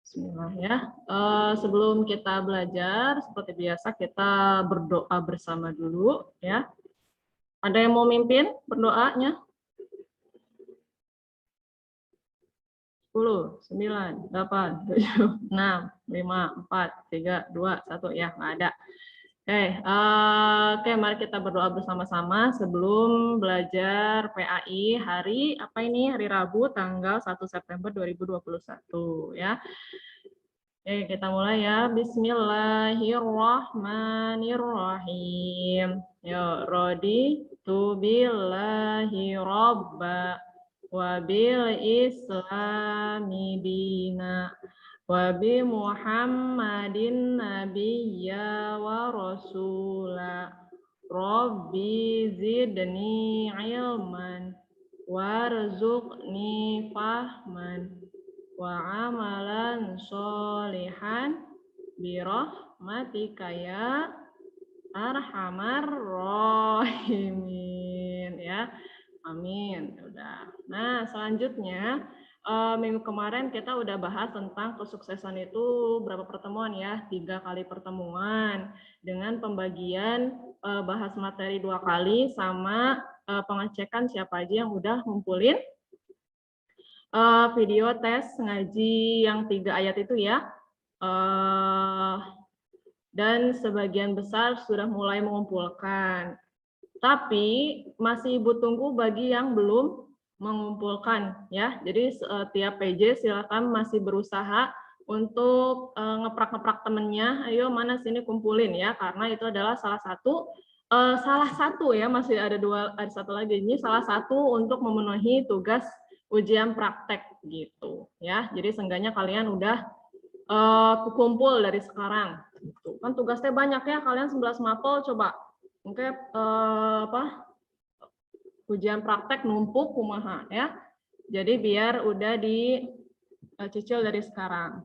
Bismillah ya. Sebelum kita belajar, seperti biasa kita berdoa bersama dulu ya. Ada yang mau mimpin berdoanya? 10, 9, 8, 7, 6, 5, 4, 3, 2, 1 ya, nggak ada. Oke, mari kita berdoa bersama-sama sebelum belajar PAI hari apa ini? Hari Rabu tanggal 1 September 2021 ya. Oke, kita mulai ya. Bismillahirrahmanirrahim. Ya, raditu billahi robba wa bil islami dina wa bi Muhammadin nabiyya wa rasula. Rabbi zidni ilman warzuqni fahman wa amalan sholihan birahmatika ya arhamar rahimin ya. Amin. Udah. Nah, selanjutnya minggu kemarin kita udah bahas tentang kesuksesan itu berapa pertemuan ya? 3 kali pertemuan dengan pembagian bahas materi 2 kali sama pengecekan siapa aja yang udah ngumpulin video tes ngaji yang 3 ayat itu ya. Dan sebagian besar sudah mulai mengumpulkan. Tapi masih Ibu tunggu bagi yang belum mengumpulkan ya. Jadi setiap PJ silakan masih berusaha untuk ngeprak-ngeprak temennya. Ayo mana sini kumpulin ya, karena itu adalah salah satu ya, masih ada satu lagi, ini salah satu untuk memenuhi tugas ujian praktek gitu ya. Jadi seenggaknya kalian udah kumpul dari sekarang. Gitu. Kan tugasnya banyak ya, kalian 11 mapel coba. Oke, ujian praktek numpuk kumaha ya. Jadi biar udah dicicil dari sekarang.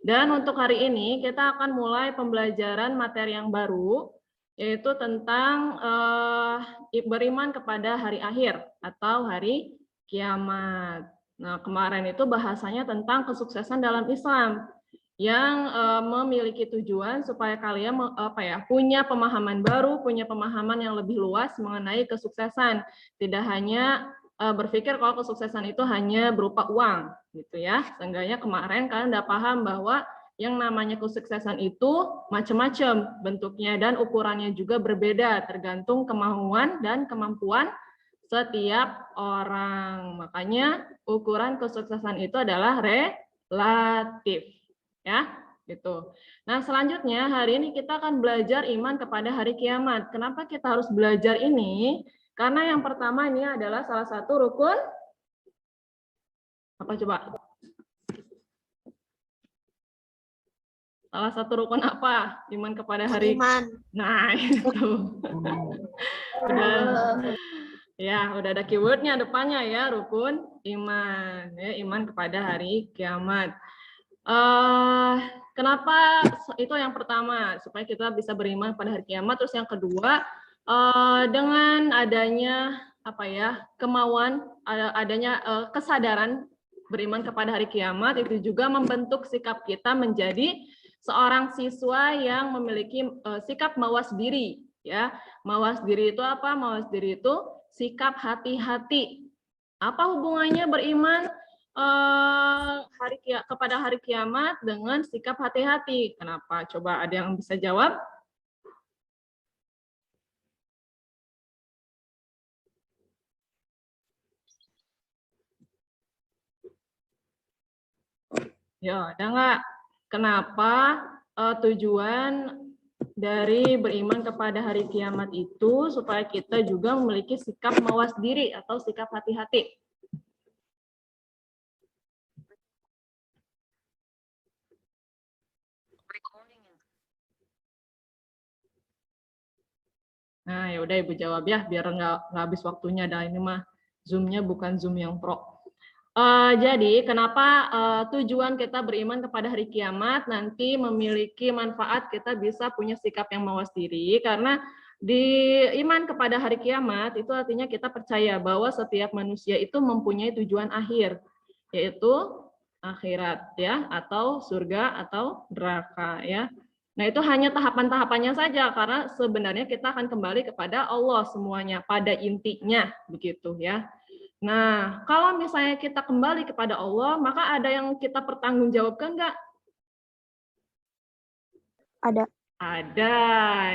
Dan untuk hari ini kita akan mulai pembelajaran materi yang baru, yaitu tentang beriman kepada hari akhir atau hari kiamat. Nah, kemarin itu bahasanya tentang kesuksesan dalam Islam yang memiliki tujuan supaya kalian punya pemahaman baru, punya pemahaman yang lebih luas mengenai kesuksesan. Tidak hanya berpikir kalau kesuksesan itu hanya berupa uang, gitu ya. Seenggaknya kemarin kalian udah paham bahwa yang namanya kesuksesan itu macam-macam bentuknya dan ukurannya juga berbeda tergantung kemauan dan kemampuan setiap orang. Makanya ukuran kesuksesan itu adalah relatif. Ya, gitu. Nah, selanjutnya hari ini kita akan belajar iman kepada hari kiamat. Kenapa kita harus belajar ini? Karena yang pertama ini adalah salah satu rukun apa coba? Salah satu rukun apa? Iman kepada hari iman. Nah, itu. Udah ada keywordnya depannya ya, rukun iman. Ya, iman kepada hari kiamat. Kenapa itu yang pertama, supaya kita bisa beriman pada hari kiamat. Terus yang kedua, dengan adanya kemauan, adanya kesadaran beriman kepada hari kiamat, itu juga membentuk sikap kita menjadi seorang siswa yang memiliki sikap mawas diri ya. Mawas diri itu apa? Mawas diri itu sikap hati-hati. Apa hubungannya beriman kepada hari kiamat dengan sikap hati-hati? Kenapa? Coba ada yang bisa jawab? Ya, ada nggak? Kenapa tujuan dari beriman kepada hari kiamat itu supaya kita juga memiliki sikap mawas diri atau sikap hati-hati? Nah, ya udah Ibu jawab ya, biar nggak habis waktunya. Dah ini mah Zoom-nya bukan Zoom yang pro. Jadi kenapa tujuan kita beriman kepada hari kiamat nanti memiliki manfaat, kita bisa punya sikap yang mawas diri, karena di iman kepada hari kiamat itu artinya kita percaya bahwa setiap manusia itu mempunyai tujuan akhir, yaitu akhirat ya, atau surga atau neraka ya. Nah, itu hanya tahapan-tahapannya saja karena sebenarnya kita akan kembali kepada Allah semuanya pada intinya begitu ya. Nah, kalau misalnya kita kembali kepada Allah, maka ada yang kita pertanggungjawabkan nggak? Ada. Ada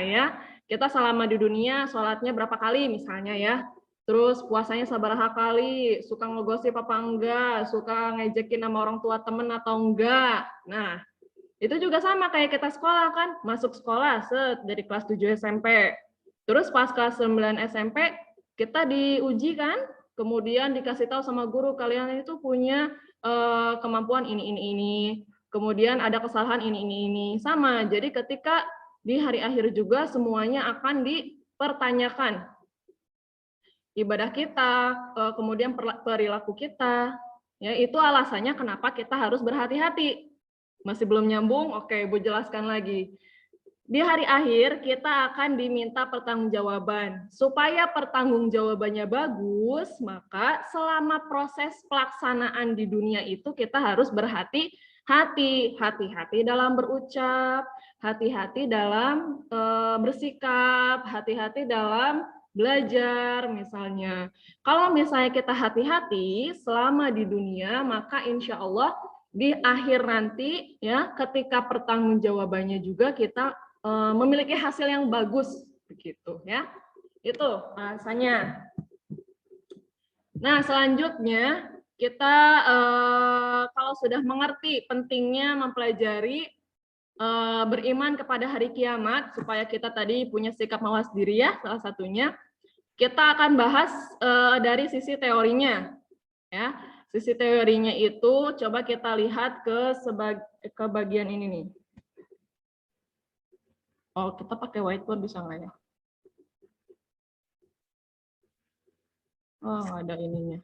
ya. Kita selama di dunia sholatnya berapa kali misalnya ya. Terus puasanya seberapa kali, suka ngegosip apa enggak, suka ngejekin sama orang tua temen atau enggak. Nah, itu juga sama kayak kita sekolah kan, masuk sekolah dari kelas 7 SMP. Terus pas kelas 9 SMP kita diuji kan, kemudian dikasih tahu sama guru kalian itu punya kemampuan ini. Kemudian ada kesalahan ini. Sama. Jadi ketika di hari akhir juga semuanya akan dipertanyakan. Ibadah kita, kemudian perilaku kita. Ya, itu alasannya kenapa kita harus berhati-hati. Masih belum nyambung? Oke, Ibu jelaskan lagi. Di hari akhir kita akan diminta pertanggungjawaban. Supaya pertanggungjawabannya bagus, maka selama proses pelaksanaan di dunia itu kita harus berhati-hati. Hati-hati dalam berucap, hati-hati dalam bersikap, hati-hati dalam belajar misalnya. Kalau misalnya kita hati-hati selama di dunia, maka insya Allah di akhir nanti ya ketika pertanggungjawabannya juga kita memiliki hasil yang bagus begitu ya. Itu bahasanya. Nah, selanjutnya kita kalau sudah mengerti pentingnya mempelajari beriman kepada hari kiamat supaya kita tadi punya sikap mawas diri ya, salah satunya. Kita akan bahas dari sisi teorinya ya. Sisi teorinya itu coba kita lihat ke bagian ini nih. Oh, kita pakai whiteboard bisa nggak ya? Oh, ada ininya.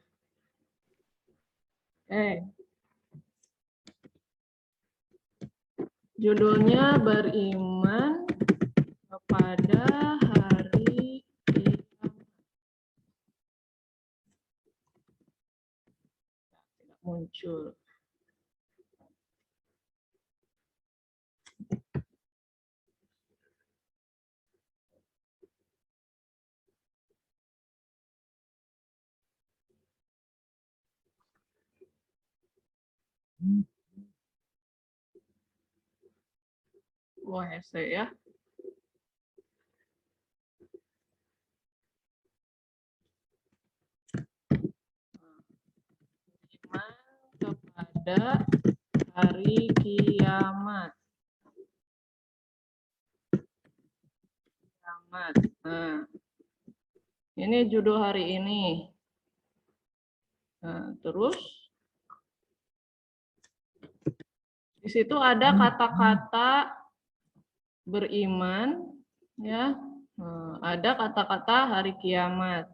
Judulnya beriman kepada hari kiamat. Tidak muncul. Wah, essay ya. Iman kepada hari kiamat. Nah, ini judul hari ini. Nah, terus di situ ada kata-kata beriman, ya. Nah, ada kata-kata hari kiamat.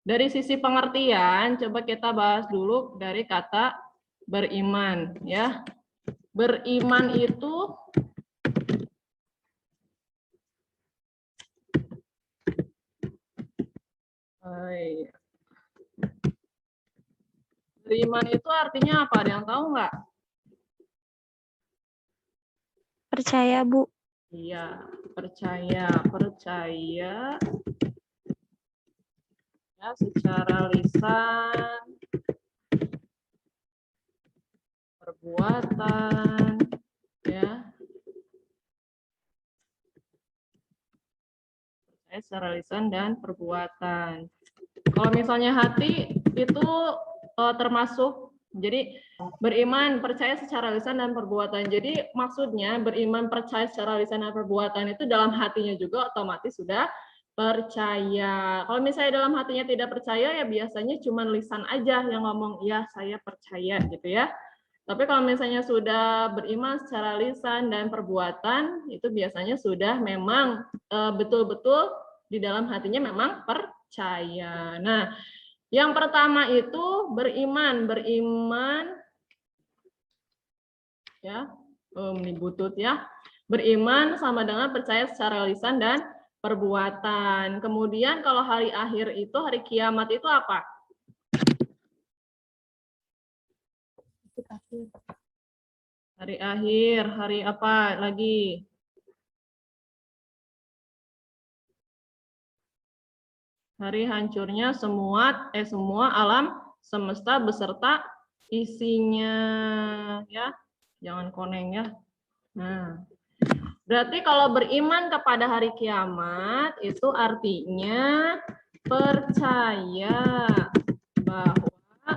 Dari sisi pengertian, coba kita bahas dulu dari kata beriman, ya. Beriman itu beriman itu artinya apa? Ada yang tahu nggak? Percaya, Bu. Iya, percaya ya secara lisan, perbuatan, ya. Percaya secara lisan dan perbuatan. Kalau misalnya hati itu termasuk, jadi beriman, percaya secara lisan dan perbuatan. Jadi maksudnya beriman, percaya secara lisan dan perbuatan itu dalam hatinya juga otomatis sudah percaya. Kalau misalnya dalam hatinya tidak percaya, ya biasanya cuma lisan aja yang ngomong, ya saya percaya gitu ya. Tapi kalau misalnya sudah beriman secara lisan dan perbuatan, itu biasanya sudah memang betul-betul di dalam hatinya memang percaya. Nah, yang pertama itu beriman ya, ini butut ya. Beriman sama dengan percaya secara lisan dan perbuatan. Kemudian kalau hari akhir itu, hari kiamat itu apa? Hari akhir, hari apa lagi? Hari hancurnya semua alam semesta beserta isinya, ya. Jangan koneng ya. Nah, berarti kalau beriman kepada hari kiamat itu artinya percaya bahwa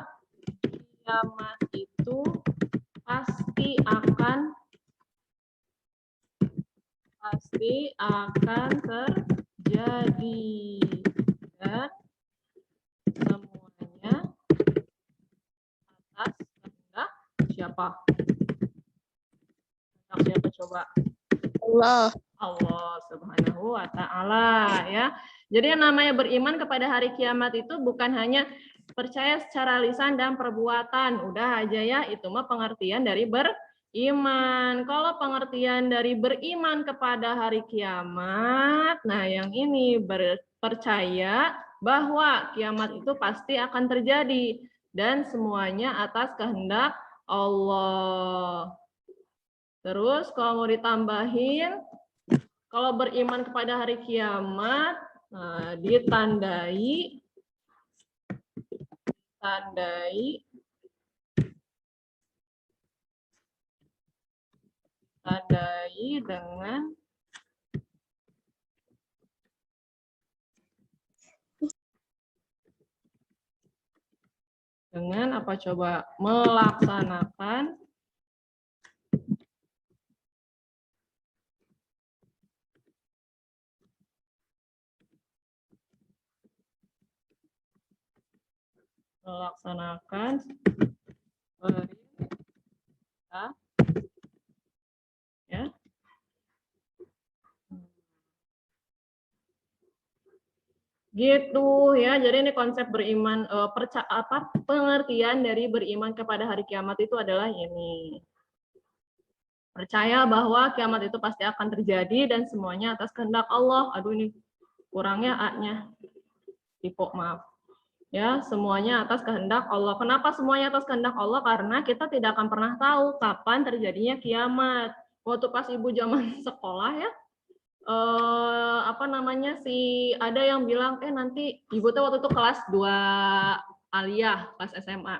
kiamat itu pasti akan terjadi dan semuanya atas kehendak siapa? Kehendak siapa coba? Allah. Allah Subhanahu wa Ta'ala, ya. Jadi yang namanya beriman kepada hari kiamat itu bukan hanya percaya secara lisan dan perbuatan, udah aja ya, itu mah pengertian dari beriman. Kalau pengertian dari beriman kepada hari kiamat, nah yang ini percaya bahwa kiamat itu pasti akan terjadi dan semuanya atas kehendak Allah. Terus kalau mau ditambahin, kalau beriman kepada hari kiamat, nah, ditandai dengan apa coba? Melaksanakan perintah, ya. Gitu ya. Jadi ini konsep beriman, pengertian dari beriman kepada hari kiamat itu adalah ini. Percaya bahwa kiamat itu pasti akan terjadi dan semuanya atas kehendak Allah. Aduh ini kurangnya A-nya. Tipe, maaf. Ya, semuanya atas kehendak Allah. Kenapa semuanya atas kehendak Allah? Karena kita tidak akan pernah tahu kapan terjadinya kiamat. Waktu pas ibu zaman sekolah ya, ada yang bilang nanti ibu tuh waktu itu kelas 2 aliyah, kelas SMA.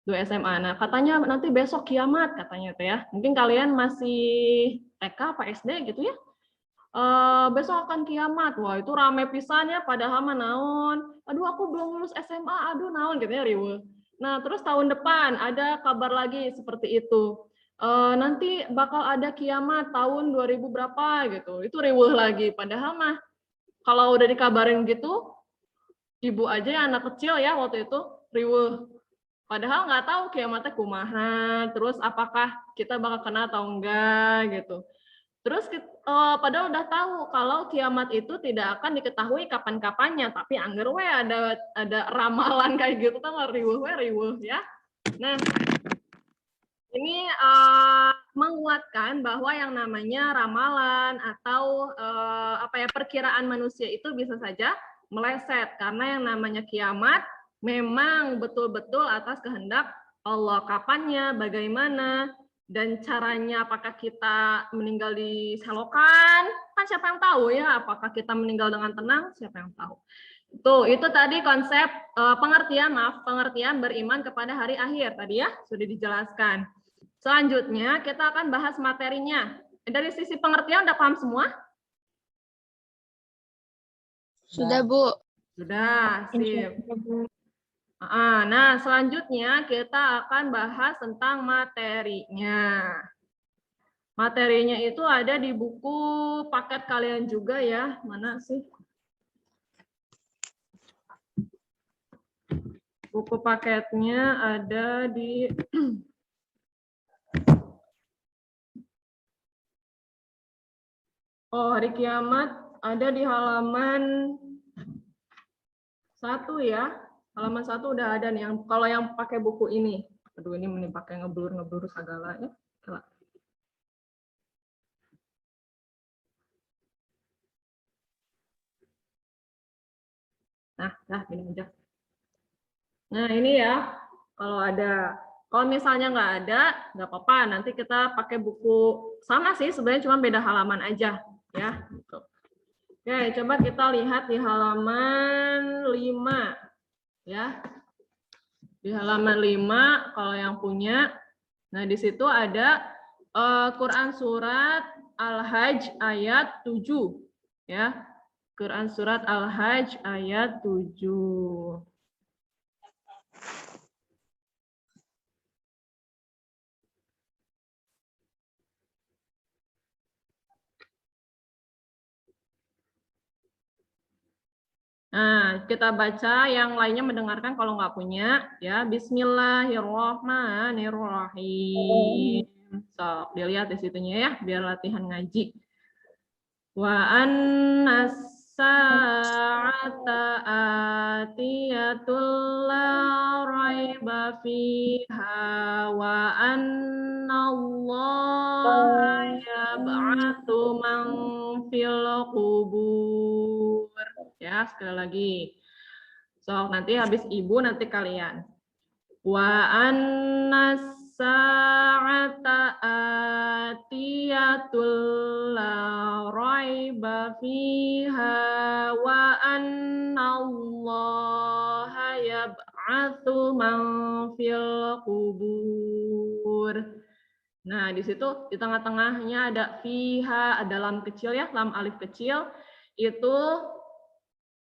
2 SMA. Nah, katanya nanti besok kiamat katanya tuh ya. Mungkin kalian masih TK apa SD gitu ya. Besok akan kiamat. Wah, itu rame pisannya padahal mah naon. Aduh, aku belum lulus SMA. Aduh, naon gitu ya, riweuh. Nah, terus tahun depan ada kabar lagi seperti itu. Nanti bakal ada kiamat tahun 2000 berapa gitu. Itu riweuh lagi. Padahal mah kalau udah dikabarin gitu, ibu aja yang anak kecil ya waktu itu riweuh. Padahal nggak tahu kiamatnya kumaha, terus apakah kita bakal kena atau enggak gitu. Terus padahal udah tahu kalau kiamat itu tidak akan diketahui kapan-kapannya, tapi angger we ada ramalan kayak gitu kan riweuh ya. Nah, ini menguatkan bahwa yang namanya ramalan atau perkiraan manusia itu bisa saja meleset karena yang namanya kiamat memang betul-betul atas kehendak Allah. Kapannya, bagaimana, dan caranya, apakah kita meninggal di selokan, kan siapa yang tahu ya, apakah kita meninggal dengan tenang, siapa yang tahu. Itu tadi konsep pengertian beriman kepada hari akhir tadi ya, sudah dijelaskan. Selanjutnya kita akan bahas materinya. Dari sisi pengertian udah paham semua? Sudah, Bu. Sudah, sip. Nah, selanjutnya kita akan bahas tentang materinya. Materinya itu ada di buku paket kalian juga ya. Mana sih? Buku paketnya ada di hari kiamat ada di halaman 1 ya. Halaman 1 udah ada nih. Kalau yang pakai buku ini. Aduh, ini pakai ngeblur segala ya. Nah, gini aja. Nah, ini ya. Kalau misalnya nggak ada, nggak apa-apa. Nanti kita pakai buku sama sih, sebenarnya cuma beda halaman aja, ya. Gitu. Oke, coba kita lihat di halaman 5, ya. Di halaman 5, kalau yang punya, nah di situ ada Quran surat Al-Hajj ayat 7, ya. Quran surat Al-Hajj ayat 7. Nah, kita baca, yang lainnya mendengarkan kalau nggak punya, ya. Bismillahirrahmanirrahim. So, dilihat di situnya ya, biar latihan ngaji. Wa annas sa'ata atiyatul la raiba fiha wa annallaha yab'atsu man fil qubur. Ya, sekali lagi. So, nanti habis ibu, nanti kalian. Wa annas sa'ata atiyatul la raiba fiha wa annallaha yab'atsu man fil qubur. Nah, di situ di tengah-tengahnya ada fiha, ada lam kecil ya, lam alif kecil. Itu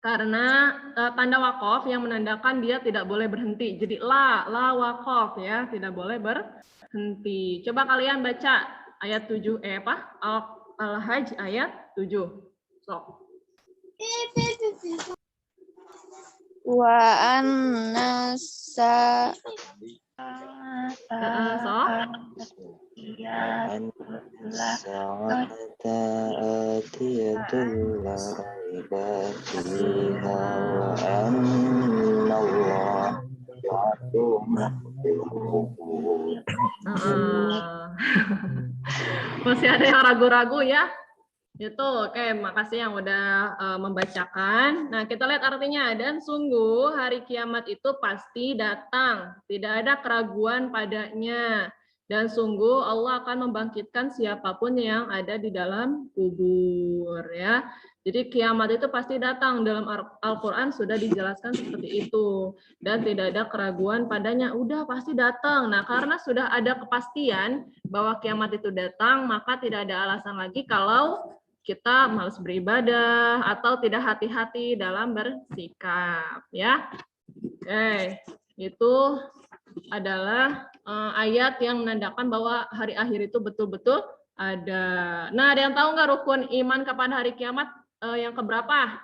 karena tanda wakof yang menandakan dia tidak boleh berhenti. Jadi la wakof ya, tidak boleh berhenti. Coba kalian baca ayat 7 Al-Hajj ayat 7. So. Wa annasa Masih ada yang ragu-ragu ya? Itu, oke, makasih yang udah membacakan. Nah, kita lihat artinya. Dan sungguh hari kiamat itu pasti datang. Tidak ada keraguan padanya. Dan sungguh Allah akan membangkitkan siapapun yang ada di dalam kubur. Ya. Jadi kiamat itu pasti datang. Dalam Al-Quran sudah dijelaskan seperti itu. Dan tidak ada keraguan padanya. Udah pasti datang. Nah, karena sudah ada kepastian bahwa kiamat itu datang, maka tidak ada alasan lagi kalau kita malas beribadah atau tidak hati-hati dalam bersikap, ya. Oke, itu adalah ayat yang menandakan bahwa hari akhir itu betul-betul ada. Nah, ada yang tahu nggak rukun iman kepada hari kiamat yang keberapa?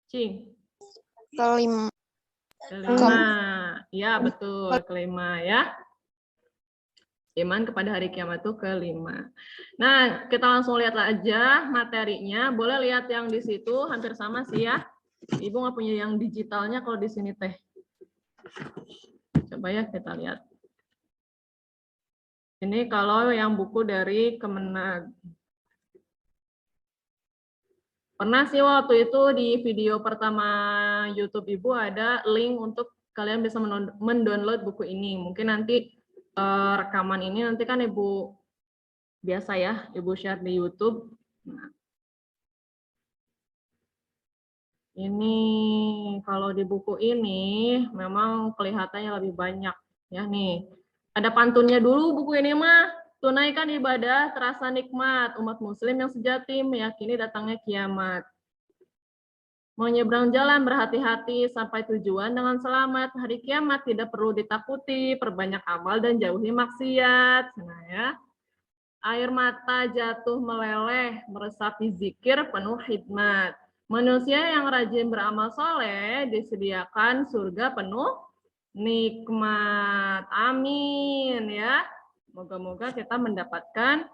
Cing? kelima. Ya betul, kelima ya. Iman kepada hari kiamat itu kelima. Nah, kita langsung lihat aja materinya. Boleh lihat yang di situ, hampir sama sih ya. Ibu nggak punya yang digitalnya kalau di sini teh. Coba ya kita lihat. Ini kalau yang buku dari Kemenag. Pernah sih waktu itu di video pertama YouTube Ibu ada link untuk kalian bisa mendownload buku ini. Mungkin nanti rekaman ini nanti kan Ibu biasa ya, Ibu share di YouTube. Nah, ini kalau di buku ini memang kelihatannya lebih banyak ya nih. Ada pantunnya dulu buku ini mah. Tunaikan ibadah terasa nikmat, umat muslim yang sejati meyakini datangnya kiamat. Menyeberang jalan berhati-hati sampai tujuan dengan selamat. Hari kiamat tidak perlu ditakuti, perbanyak amal dan jauhi maksiat. Nah ya. Air mata jatuh meleleh, meresapi zikir penuh hikmat. Manusia yang rajin beramal soleh disediakan surga penuh nikmat. Amin ya. Moga-moga kita mendapatkan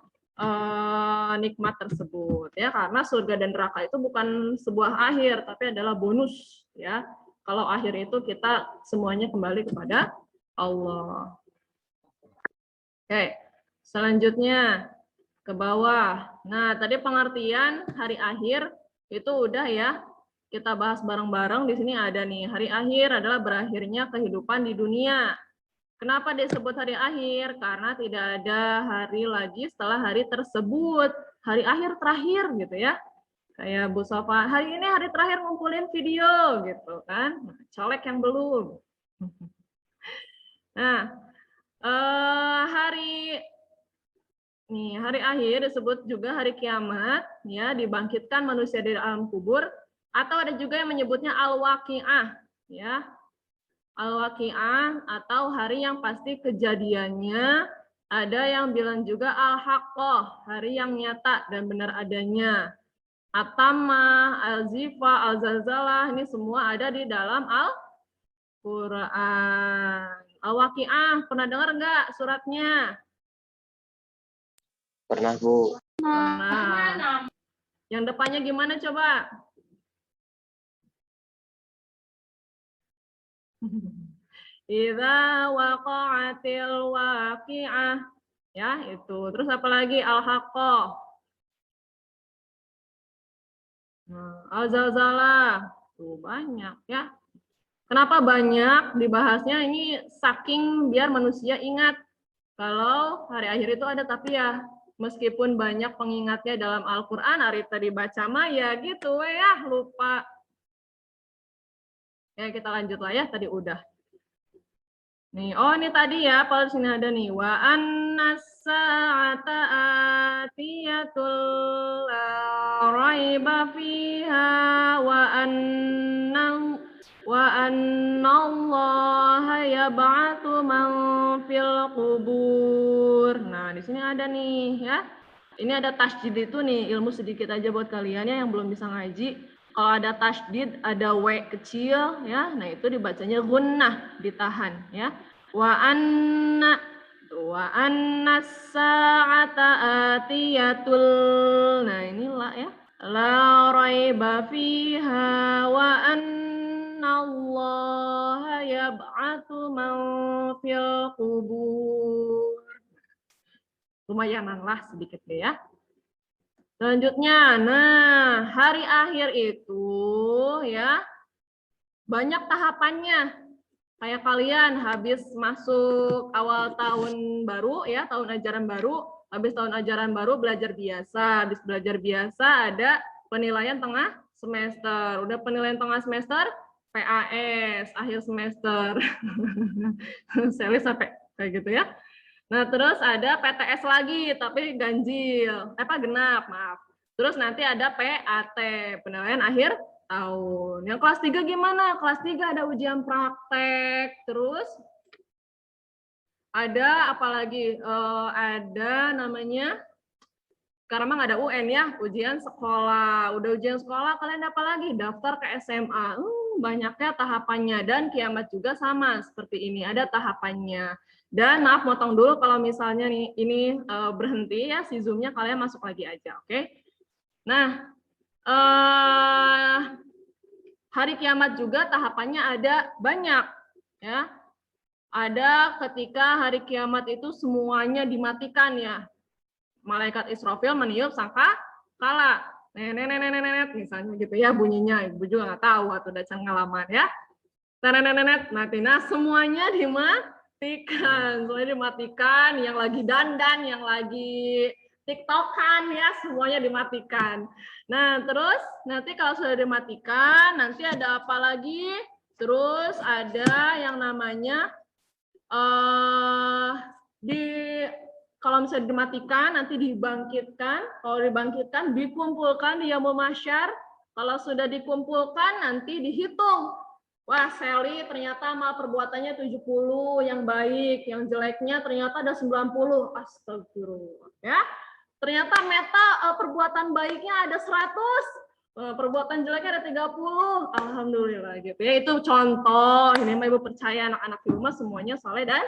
nikmat tersebut ya, karena surga dan neraka itu bukan sebuah akhir tapi adalah bonus ya. Kalau akhir itu kita semuanya kembali kepada Allah. Oke, selanjutnya ke bawah. Nah, tadi pengertian hari akhir itu udah ya. Kita bahas bareng-bareng. Di sini ada nih, hari akhir adalah berakhirnya kehidupan di dunia. Kenapa disebut hari akhir? Karena tidak ada hari lagi setelah hari tersebut. Hari akhir terakhir gitu ya. Kayak Bu Sofa, hari ini hari terakhir ngumpulin video gitu kan. Colek yang belum. Nah, hari akhir disebut juga hari kiamat, ya, dibangkitkan manusia dari alam kubur, atau ada juga yang menyebutnya al-waqiah, ya. Al-waqiah atau hari yang pasti kejadiannya, ada yang bilang juga al-haqqah, hari yang nyata dan benar adanya. At-tamah, al-zifa, al-zalzalah, ini semua ada di dalam Al-Quran. Al-waqiah, pernah dengar nggak suratnya? Pernah, Bu. Pernah. Yang depannya gimana coba? Idza waqa'atil waqi'ah. Ya, itu. Terus apa lagi? Al-haqqah. Nah, al-zalzalah. Tuh banyak ya. Kenapa banyak dibahasnya? Ini saking biar manusia ingat kalau hari akhir itu ada, tapi ya meskipun banyak pengingatnya dalam Al-Qur'an, hari tadi baca mah ya gitu ya, lupa. Ya, kita lanjut lah ya, tadi udah. Nih, oh ini tadi ya, kalau di sini ada nih, wa an-sa'ata atiyatul la raiba fiha wa annallaha yab'atsu man fil qubur. Nah, di sini ada nih ya. Ini ada tasydid itu nih, ilmu sedikit aja buat kalian ya yang belum bisa ngaji. Kalau ada tasydid, ada w kecil ya. Nah, itu dibacanya gunnah, ditahan ya. Wa anna sa'ata atiyatul. Nah, inilah ya. La raiba fiha wa annallaha yab'atsu man fil qubur. Lumayanan lah sedikit deh ya. Selanjutnya, nah hari akhir itu ya banyak tahapannya. Kayak kalian habis masuk awal tahun baru ya, tahun ajaran baru, habis tahun ajaran baru belajar biasa, habis belajar biasa ada penilaian tengah semester. Udah penilaian tengah semester, PAS akhir semester. Selis sampai kayak gitu ya. Nah, terus ada PTS lagi, tapi ganjil. Genap, maaf. Terus nanti ada PAT, penilaian akhir tahun. Yang kelas 3 gimana? Kelas 3 ada ujian praktek. Terus ada apa lagi? Ada namanya, karena memang ada UN ya, ujian sekolah. Udah ujian sekolah, kalian apa lagi? Daftar ke SMA. Banyaknya tahapannya. Dan kiamat juga sama, seperti ini. Ada tahapannya. Dan maaf motong dulu kalau misalnya nih ini berhenti ya si Zoom-nya, kalian masuk lagi aja, oke? Nah, hari kiamat juga tahapannya ada banyak ya. Ada ketika hari kiamat itu semuanya dimatikan ya. Malaikat Israfil meniup sangkakala. Nenet misalnya gitu ya bunyinya. Ibu juga nggak tahu atau udah ngalaman ya. Nenet nah semuanya dimatikan. Semuanya dimatikan, yang lagi dandan, yang lagi TikTokan ya, semuanya dimatikan. Nah, terus nanti kalau sudah dimatikan, nanti ada apa lagi? Terus ada yang namanya kalau misalnya dimatikan, nanti dibangkitkan. Kalau dibangkitkan, dikumpulkan di yaumul mahsyar. Kalau sudah dikumpulkan, nanti dihitung. Wah, Sally ternyata amal perbuatannya 70 yang baik, yang jeleknya ternyata ada 90. Astagfirullah. Ya. Ternyata Meta perbuatan baiknya ada 100. Perbuatan jeleknya ada 30. Alhamdulillah gitu ya. Itu contoh. Ini mah Ibu percaya anak-anak di rumah semuanya soleh dan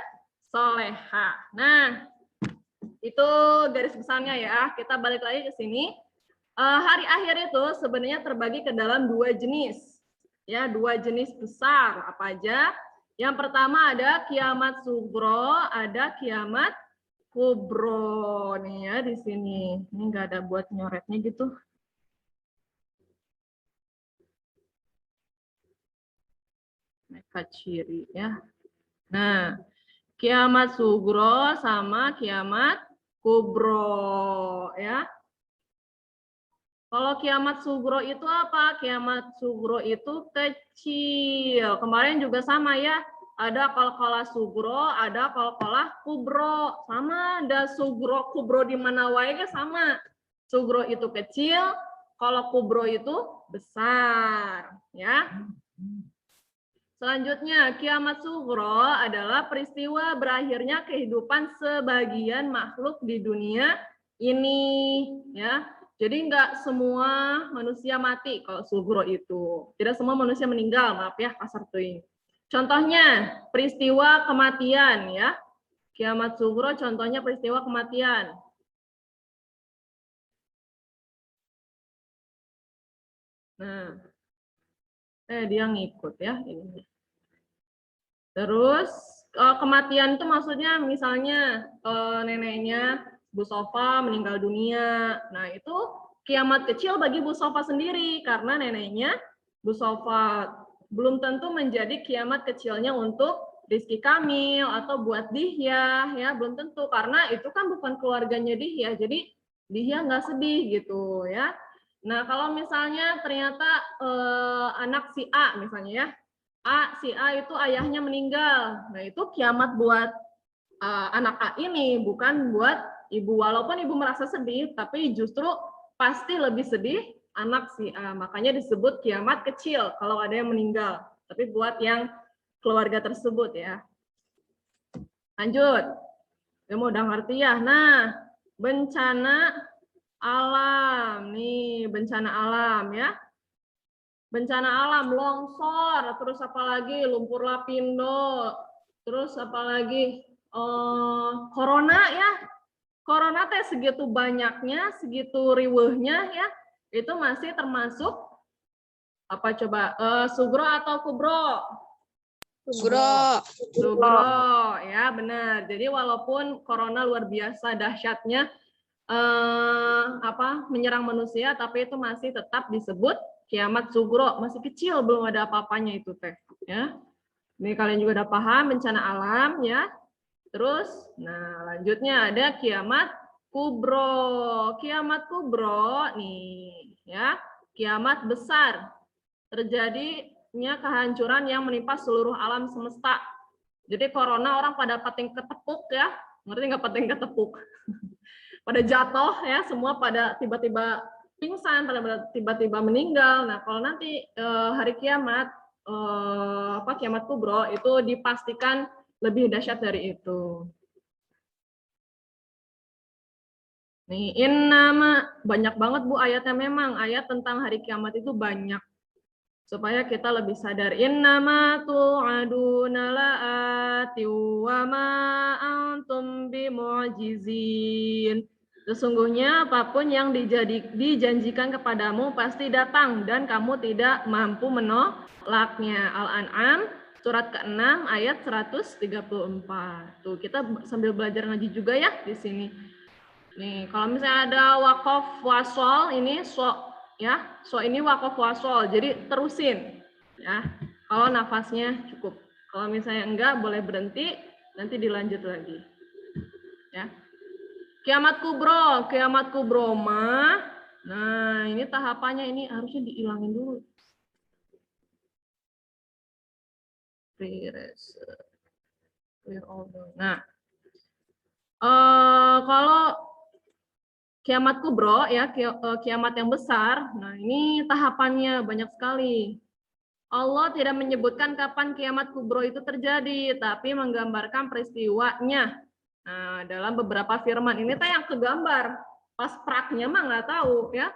soleha. Nah, itu garis besarnya ya. Kita balik lagi ke sini. Hari akhir itu sebenarnya terbagi ke dalam 2 jenis. Ya, 2 jenis besar. Apa aja? Yang pertama ada kiamat sugro, ada kiamat kubro nih ya di sini. Ini nggak ada buat nyoretnya gitu. Mereka ciri ya. Nah, Kiamat sugro sama kiamat kubro, ya. Kalau kiamat sugro itu apa? Kiamat sugro itu kecil. Kemarin juga sama ya. Ada qalqalah sugro, ada qalqalah kubro. Sama ada sugro, kubro di mana wae sama. Sugro itu kecil, kalau kubro itu besar, ya. Selanjutnya, kiamat sugro adalah peristiwa berakhirnya kehidupan sebagian makhluk di dunia ini, ya. Jadi nggak semua manusia mati kalau sugro itu. Tidak semua manusia meninggal, maaf ya kasar tuh. Contohnya peristiwa kematian, ya. Kiamat sugro contohnya peristiwa kematian. Nah, dia ngikut ya ini. Terus kematian itu maksudnya misalnya neneknya Bu Sofa meninggal dunia. Nah, itu kiamat kecil bagi Bu Sofa sendiri karena neneknya Bu Sofa belum tentu menjadi kiamat kecilnya untuk Rizky Kamil atau buat Dihya, ya belum tentu karena itu kan bukan keluarganya Dihya, jadi Dihya nggak sedih gitu ya. Nah, kalau misalnya ternyata anak si A misalnya ya, si A itu ayahnya meninggal. Nah, itu kiamat buat anak A ini, bukan buat ibu. Walaupun ibu merasa sedih, tapi justru pasti lebih sedih anak si A. Makanya disebut kiamat kecil kalau ada yang meninggal. Tapi buat yang keluarga tersebut ya. Lanjut. Kamu udah ngerti ya? Nah, bencana alam. Nih, bencana alam ya. Bencana alam, longsor, terus apalagi lumpur lapindo, terus apalagi corona ya. Corona teh segitu banyaknya, segitu riweuhnya ya, itu masih termasuk apa coba? Sugro atau kubro? Sugro. Sugro, ya benar. Jadi walaupun corona luar biasa dahsyatnya menyerang manusia, tapi itu masih tetap disebut kiamat sugro, masih kecil, belum ada apa-apanya itu teh ya. Ini kalian juga udah paham bencana alam ya. Terus nah lanjutnya ada kiamat kubro. Kiamat kubro nih ya, kiamat besar, terjadinya kehancuran yang menimpa seluruh alam semesta. Jadi corona orang pada pating ketepuk ya, ngerti nggak pating ketepuk? Pada jatuh ya, semua pada tiba-tiba pingsan, pada tiba-tiba meninggal. Nah, kalau nanti hari kiamat, kiamat kubro itu dipastikan lebih dahsyat dari itu. Nih, innama banyak banget Bu ayatnya, memang ayat tentang hari kiamat itu banyak. Supaya kita lebih sadar, innama tu'aduna la'ati wa ma antum bimu'jizin. Sesungguhnya apapun yang dijanjikan kepadamu pasti datang dan kamu tidak mampu menolaknya. Al-An'am surat ke-6 ayat 134. Tuh, kita sambil belajar ngaji juga ya di sini. Nih, kalau misalnya ada waqaf wasol ini so ini waqaf wasol. Jadi terusin ya. Kalau nafasnya cukup. Kalau misalnya enggak boleh berhenti, nanti dilanjut lagi. Ya. Kiamat kubro mah. Nah, ini tahapannya ini harusnya dihilangin dulu. Nah, kalau kiamat kubro ya, kiamat yang besar. Nah, ini tahapannya banyak sekali. Allah tidak menyebutkan kapan kiamat kubro itu terjadi, tapi menggambarkan peristiwanya. Nah, dalam beberapa firman ini teh yang kegambar, pas praknya mah nggak tahu ya.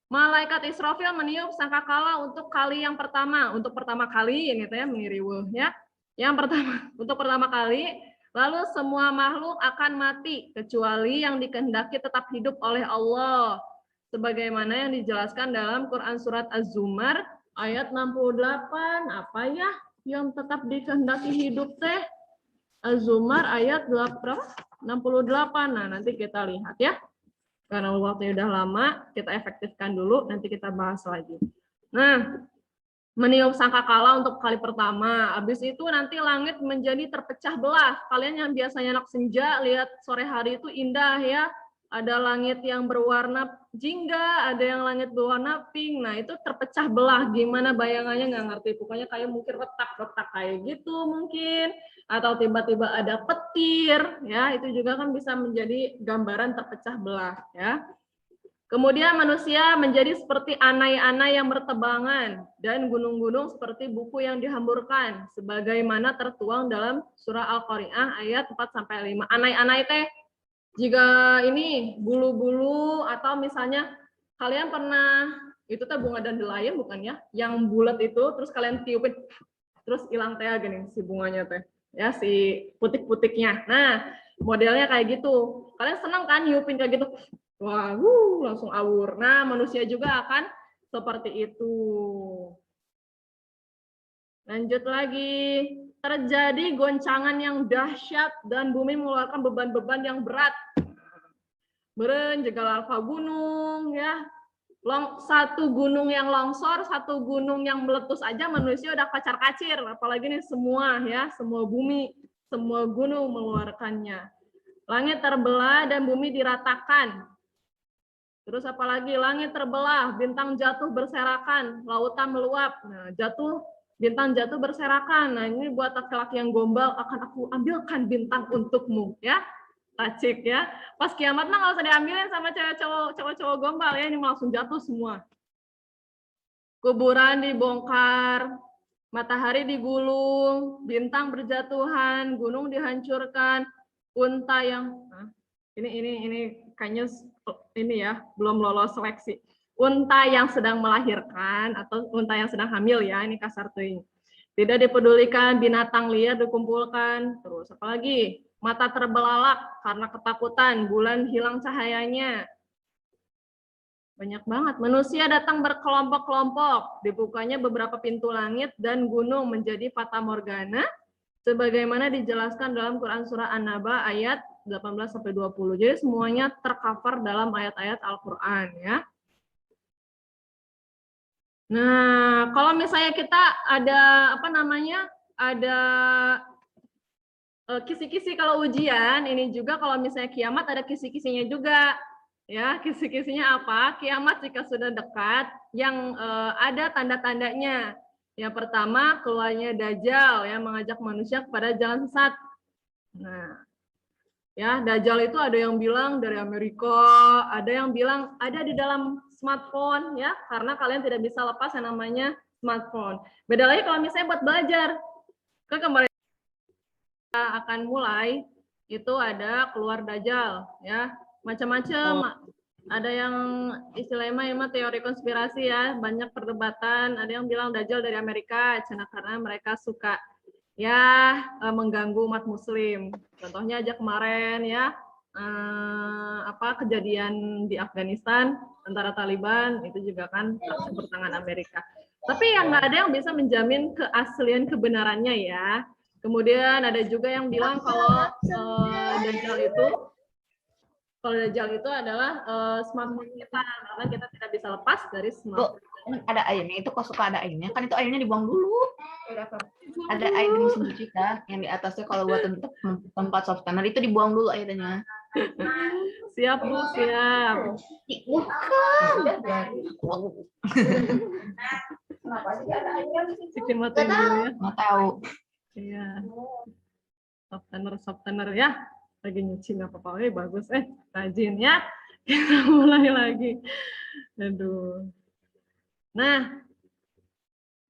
Malaikat Israfil meniup sangkakala untuk kali yang pertama, untuk pertama kali ini teh mengiriwuh ya. Yang pertama, untuk pertama kali, lalu semua makhluk akan mati kecuali yang dikehendaki tetap hidup oleh Allah. Sebagaimana yang dijelaskan dalam Quran surat Az-Zumar ayat 68, apa ya yang tetap dikehendaki hidup teh? Az-Zumar ayat berapa? 68. Nah, nanti kita lihat ya. Karena waktunya udah lama, kita efektifkan dulu, nanti kita bahas lagi. Nah, meniup sangkakala untuk kali pertama. Habis itu nanti langit menjadi terpecah belah. Kalian yang biasanya anak senja lihat sore hari itu indah ya. Ada langit yang berwarna jingga, ada yang langit berwarna pink. Nah itu terpecah belah. Gimana bayangannya nggak ngerti. Pokoknya kayak mungkin retak-retak kayak gitu mungkin. Atau tiba-tiba ada petir. Ya itu juga kan bisa menjadi gambaran terpecah belah. Ya. Kemudian manusia menjadi seperti anai-anai yang bertebangan dan gunung-gunung seperti buku yang dihamburkan sebagaimana tertuang dalam surah Al-Qari'ah ayat 4-5. Anai-anai teh jika ini bulu-bulu atau misalnya kalian pernah itu teh bunga dandelion bukan ya? Yang bulat itu terus kalian tiupin terus hilang teh gini si bunganya teh. Ya si putik-putiknya. Nah, modelnya kayak gitu. Kalian senang kan niupin kayak gitu? Wah, langsung awur. Nah, manusia juga akan seperti itu. Lanjut lagi. Terjadi goncangan yang dahsyat dan bumi mengeluarkan beban-beban yang berat. Beren, jegal lava gunung, ya. Satu gunung yang longsor, satu gunung yang meletus aja manusia udah kacar-kacir. Apalagi nih semua, ya, semua bumi, semua gunung mengeluarkannya. Langit terbelah dan bumi diratakan. Terus apalagi langit terbelah, bintang jatuh berserakan, lautan meluap. Nah, bintang jatuh berserakan. Nah, ini buat laki-laki yang gombal, akan aku ambilkan bintang untukmu, ya. Tacik ya. Pas kiamat mah nggak usah diambilin sama cowok-cowok gombal ya, ini langsung jatuh semua. Kuburan dibongkar, matahari digulung, bintang berjatuhan, gunung dihancurkan, unta yang ini kayaknya ini ya belum lolos seleksi. Unta yang sedang melahirkan atau unta yang sedang hamil ya, ini kasar tuh. Tidak dipedulikan, binatang liar dikumpulkan, terus apalagi mata terbelalak karena ketakutan, bulan hilang cahayanya. Banyak banget. Manusia datang berkelompok-kelompok, dibukanya beberapa pintu langit dan gunung menjadi fata morgana sebagaimana dijelaskan dalam Quran surah An-Naba ayat 18-20. Jadi semuanya tercover dalam ayat-ayat Al-Qur'an ya. Nah, kalau misalnya kita ada ada kisi-kisi kalau ujian, ini juga kalau misalnya kiamat ada kisi-kisinya juga. Ya, kisi-kisinya apa? Kiamat jika sudah dekat, yang ada tanda-tandanya. Yang pertama, keluarnya Dajjal yang mengajak manusia kepada jalan sesat. Nah, ya, Dajjal itu ada yang bilang dari Amerika, ada yang bilang ada di dalam smartphone ya, karena kalian tidak bisa lepas yang namanya smartphone. Beda lagi kalau misalnya buat belajar. Kan kemarin kita akan mulai itu ada keluar Dajjal ya, macam-macam. Ada yang istilahnya teori konspirasi ya, banyak perdebatan. Ada yang bilang Dajjal dari Amerika, karena mereka suka ya mengganggu umat Muslim. Contohnya aja kemarin ya kejadian di Afghanistan antara Taliban itu juga kan campur tangan Amerika. Tapi yang nggak ada yang bisa menjamin keaslian kebenarannya ya. Kemudian ada juga yang bilang kalau Dajjal itu adalah smartphone kita, karena kita tidak bisa lepas dari smartphone. Ada airnya, itu kok suka ada airnya, kan itu airnya dibuang dulu. Ada air di mesin cuci kan, yang di atasnya kalau buat untuk tempat softener itu dibuang dulu airnya. Siap Bu, siap. Bukan. Nggak tahu. Iya. Softener ya. Lagi nyuci nggak apa-apa, bagus rajin ya. Kita mulai lagi. Aduh. Nah,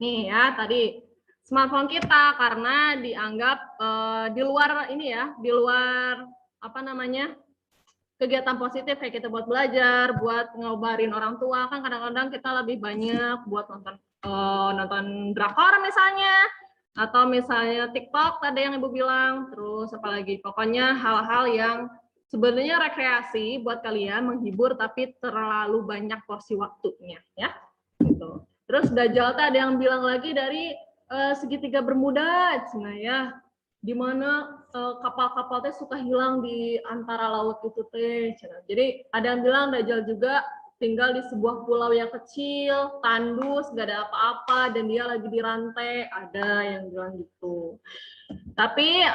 nih ya tadi smartphone kita karena dianggap di luar ini ya, di luar kegiatan positif kayak kita buat belajar, buat ngobarin orang tua, kan kadang-kadang kita lebih banyak buat nonton drakor misalnya, atau misalnya TikTok tadi yang Ibu bilang, terus apalagi pokoknya hal-hal yang sebenarnya rekreasi buat kalian menghibur tapi terlalu banyak porsi waktunya ya. Gitu. Terus Dajjal ada yang bilang lagi dari segitiga Bermuda, nah ya, di mana kapal-kapal teh suka hilang di antara laut itu teh. Jadi ada yang bilang Dajjal juga tinggal di sebuah pulau yang kecil, tandus, gak ada apa-apa, dan dia lagi dirantai. Ada yang bilang gitu. Tapi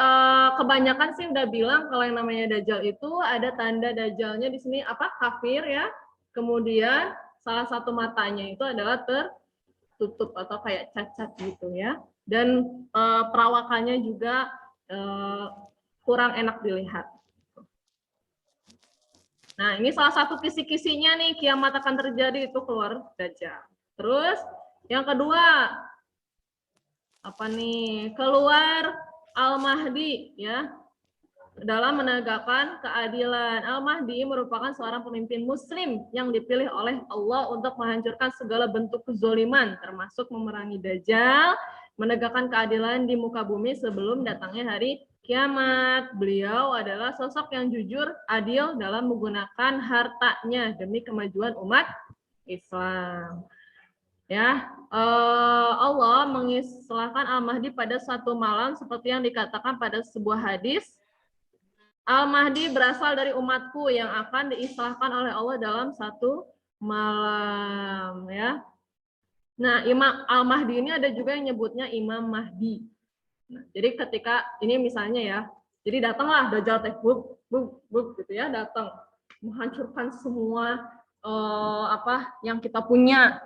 kebanyakan sih udah bilang kalau yang namanya Dajjal itu ada tanda Dajjalnya di sini apa? Kafir ya. Kemudian salah satu matanya itu adalah tertutup atau kayak cacat gitu ya. Dan perawakannya juga kurang enak dilihat. Nah, ini salah satu kisi-kisinya nih, kiamat akan terjadi itu keluar Dajjal. Terus yang kedua, apa nih? Keluar Al-Mahdi ya, dalam menegakkan keadilan. Al-Mahdi merupakan seorang pemimpin muslim yang dipilih oleh Allah untuk menghancurkan segala bentuk kezoliman, termasuk memerangi Dajjal, menegakkan keadilan di muka bumi sebelum datangnya hari kiamat. Beliau adalah sosok yang jujur, adil dalam menggunakan hartanya demi kemajuan umat Islam. Ya, Allah mengistilahkan Al-Mahdi pada suatu malam seperti yang dikatakan pada sebuah hadis. Al-Mahdi berasal dari umatku yang akan diistilahkan oleh Allah dalam satu malam. Ya. Nah, Imam Al-Mahdi ini ada juga yang nyebutnya Imam Mahdi. Nah, jadi ketika ini misalnya ya, jadi datanglah Dajjal teh buk gitu ya, datang menghancurkan semua apa yang kita punya.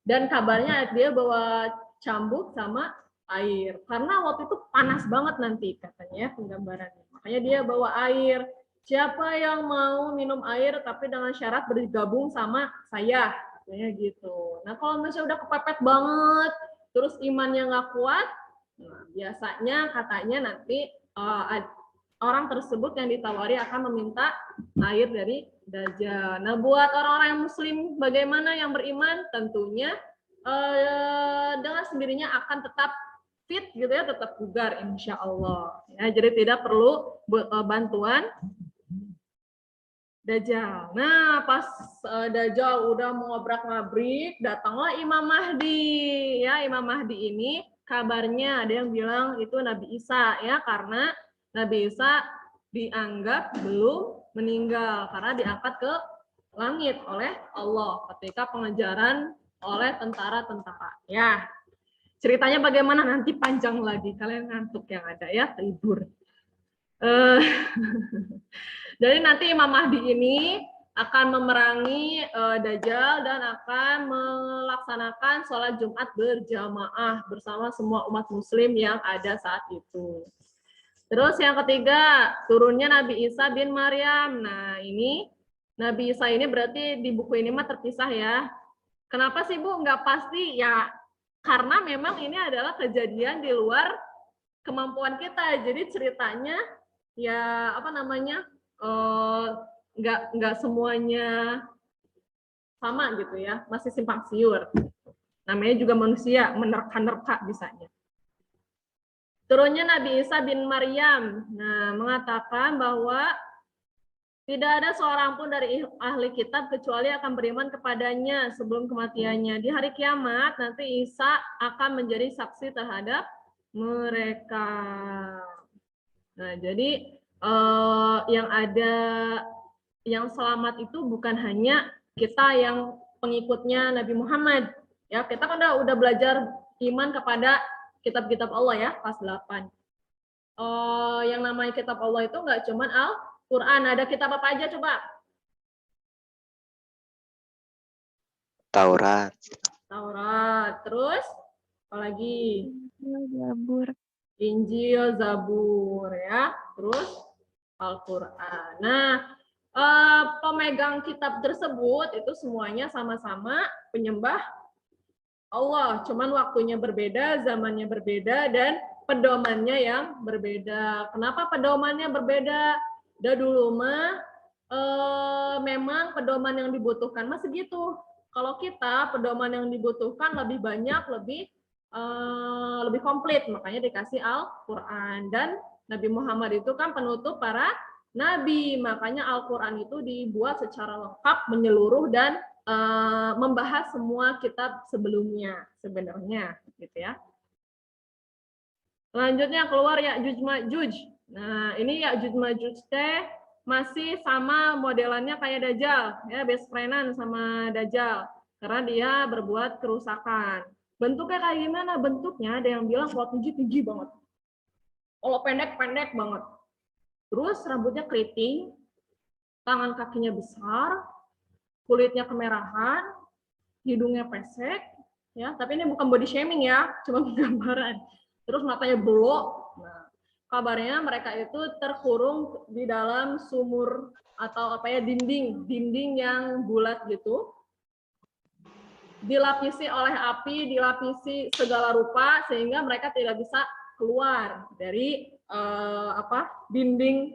Dan kabarnya dia bawa cambuk sama air. Karena waktu itu panas banget nanti katanya ya penggambarannya. Makanya dia bawa air. Siapa yang mau minum air tapi dengan syarat bergabung sama saya, katanya gitu. Nah kalau misalnya udah kepepet banget, terus imannya nggak kuat, nah, biasanya katanya nanti orang tersebut yang ditawari akan meminta air dari Dajjal. Nah buat orang-orang yang muslim bagaimana yang beriman, tentunya dengan sendirinya akan tetap fit gitu ya, tetap bugar insya Allah. Ya, jadi tidak perlu bantuan Dajjal. Nah, pas Dajjal udah mengobrak-ngabrik, datanglah Imam Mahdi. Ya, Imam Mahdi ini kabarnya ada yang bilang itu Nabi Isa ya, karena Nabi Isa dianggap belum meninggal karena diangkat ke langit oleh Allah ketika pengejaran oleh tentara-tentara. Ya, ceritanya bagaimana nanti panjang lagi. Kalian ngantuk yang ada ya, tidur. Jadi nanti Imam Mahdi ini akan memerangi Dajjal dan akan melaksanakan sholat Jumat berjamaah bersama semua umat muslim yang ada saat itu. Terus yang ketiga, turunnya Nabi Isa bin Maryam. Nah ini, Nabi Isa ini berarti di buku ini mah terpisah ya. Kenapa sih Bu? Nggak pasti ya, karena memang ini adalah kejadian di luar kemampuan kita. Jadi ceritanya ya apa namanya, nggak semuanya sama gitu ya, masih simpang siur. Namanya juga manusia, menerka-nerka bisanya. Turunnya Nabi Isa bin Maryam, nah mengatakan bahwa tidak ada seorang pun dari ahli kitab kecuali akan beriman kepadanya sebelum kematiannya. Di hari kiamat nanti Isa akan menjadi saksi terhadap mereka. Nah, jadi yang ada yang selamat itu bukan hanya kita yang pengikutnya Nabi Muhammad. Ya, kita kan udah belajar iman kepada kitab-kitab Allah ya, kelas 8. Yang namanya kitab Allah itu nggak cuman Al-Quran. Ada kitab apa aja coba? Taurat. Taurat. Terus apa lagi? Zabur. Injil, Zabur ya. Terus Al-Quran. Nah, pemegang kitab tersebut itu semuanya sama-sama penyembah Allah, cuman waktunya berbeda, zamannya berbeda, dan pedomannya yang berbeda. Kenapa pedomannya berbeda? Dah dulu mah memang pedoman yang dibutuhkan mah segitu. Kalau kita pedoman yang dibutuhkan lebih banyak, lebih komplit, makanya dikasih Al-Quran. Dan Nabi Muhammad itu kan penutup para nabi, makanya Al-Quran itu dibuat secara lengkap, menyeluruh, dan membahas semua kitab sebelumnya sebenarnya gitu ya. Selanjutnya keluar Ya'juj Ma'juj. Nah, ini Ya'juj Ma'juj teh masih sama modelannya kayak Dajjal, ya best friend-an sama Dajjal, karena dia berbuat kerusakan. Bentuknya kayak gimana? Bentuknya ada yang bilang kalau tinggi banget, kalau pendek banget. Terus rambutnya keriting, tangan kakinya besar, kulitnya kemerahan, hidungnya pesek, ya. Tapi ini bukan body shaming ya, cuma gambaran. Terus matanya belok. Nah, kabarnya mereka itu terkurung di dalam sumur atau apa ya, dinding yang bulat gitu, dilapisi oleh api, dilapisi segala rupa sehingga mereka tidak bisa keluar dari dinding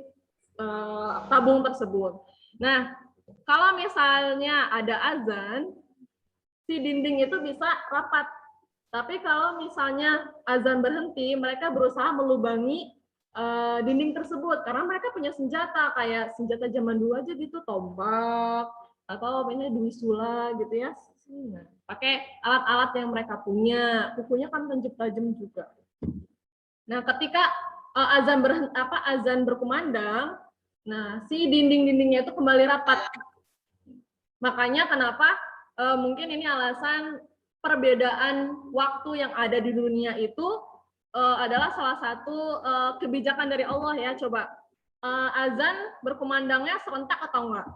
tabung tersebut. Nah, kalau misalnya ada azan, si dinding itu bisa rapat. Tapi kalau misalnya azan berhenti, mereka berusaha melubangi dinding tersebut karena mereka punya senjata kayak senjata zaman dulu aja gitu, tombak atau apanya duisula gitu ya. Pakai alat-alat yang mereka punya, kukunya kan tajam juga. Nah, ketika azan berkumandang, nah si dinding-dindingnya itu kembali rapat. Makanya kenapa mungkin ini alasan perbedaan waktu yang ada di dunia itu adalah salah satu kebijakan dari Allah ya. Coba azan berkumandangnya serentak atau enggak?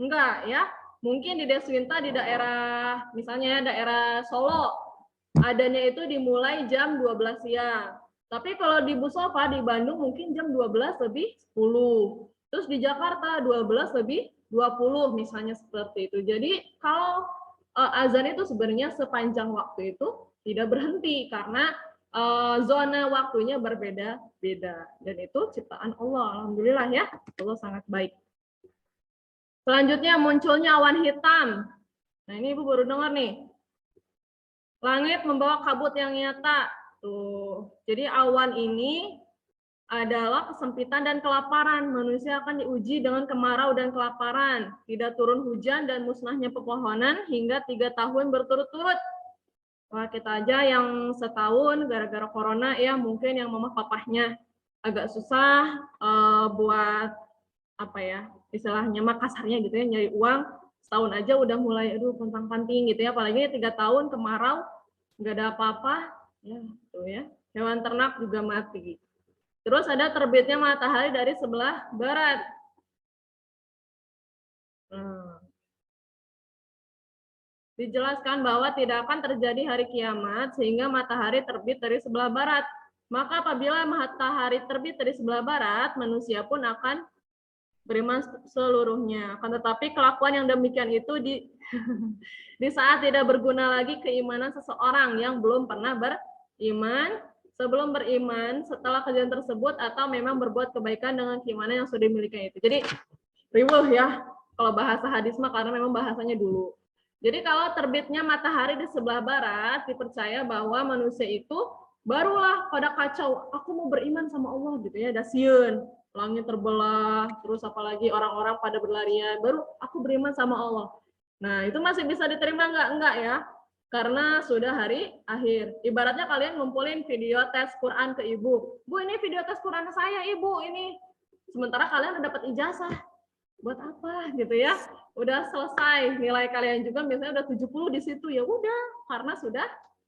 Enggak ya. Mungkin di Deswinta di daerah misalnya daerah Solo adanya itu dimulai jam 12 siang. Tapi kalau di Busofa di Bandung mungkin jam 12 lebih 10. Terus di Jakarta 12 lebih 20 misalnya seperti itu. Jadi kalau azan itu sebenarnya sepanjang waktu itu tidak berhenti karena zona waktunya berbeda-beda dan itu ciptaan Allah. Alhamdulillah ya, Allah sangat baik. Selanjutnya munculnya awan hitam. Nah ini Ibu baru dengar nih. Langit membawa kabut yang nyata. Tuh. Jadi awan ini adalah kesempitan dan kelaparan. Manusia akan diuji dengan kemarau dan kelaparan. Tidak turun hujan dan musnahnya pepohonan hingga 3 tahun berturut-turut. Wah, kita aja yang setahun gara-gara corona ya mungkin yang mama papahnya agak susah buat apa ya istilahnya kasarnya gitu ya nyari uang, setahun aja udah mulai aduh pontang-panting gitu ya, apalagi 3 tahun kemarau nggak ada apa-apa ya tuh ya, hewan ternak juga mati. Terus ada terbitnya matahari dari sebelah barat. Dijelaskan bahwa tidak akan terjadi hari kiamat sehingga matahari terbit dari sebelah barat. Maka apabila matahari terbit dari sebelah barat, manusia pun akan beriman seluruhnya. Akan tetapi kelakuan yang demikian itu di saat tidak berguna lagi keimanan seseorang yang belum pernah beriman, sebelum beriman, setelah kejadian tersebut, atau memang berbuat kebaikan dengan keimanan yang sudah dimiliki itu. Jadi riweuh ya kalau bahasa hadis mah karena memang bahasanya dulu. Jadi kalau terbitnya matahari di sebelah barat, dipercaya bahwa manusia itu barulah pada kacau, aku mau beriman sama Allah gitu ya, dasieun, langit terbelah, terus apalagi orang-orang pada berlarian, baru aku beriman sama Allah. Nah, itu masih bisa diterima nggak? Enggak ya, karena sudah hari akhir. Ibaratnya kalian ngumpulin video tes Quran ke ibu. Bu, ini video tes Quran saya, ibu, ini. Sementara kalian udah dapat ijazah. Buat apa gitu ya? Udah selesai, nilai kalian juga misalnya udah 70 di situ, ya udah, karena sudah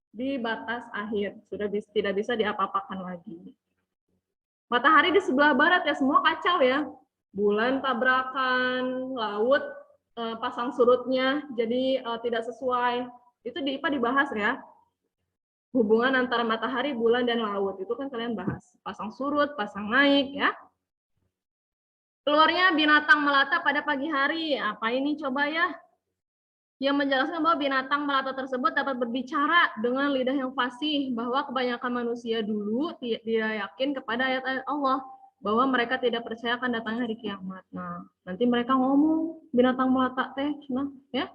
di batas akhir, sudah tidak bisa diapa-apakan lagi. Matahari di sebelah barat ya semua kacau ya, bulan tabrakan, laut pasang surutnya jadi tidak sesuai, itu di IPA dibahas ya, hubungan antara matahari, bulan, dan laut, itu kan kalian bahas, pasang surut, pasang naik ya. Keluarnya binatang melata pada pagi hari. Apa ini coba ya? Yang menjelaskan bahwa binatang melata tersebut dapat berbicara dengan lidah yang fasih, bahwa kebanyakan manusia dulu tidak yakin kepada ayat-ayat Allah, bahwa mereka tidak percaya akan datangnya hari kiamat. Nah, nanti mereka ngomong binatang melata teh, nah ya.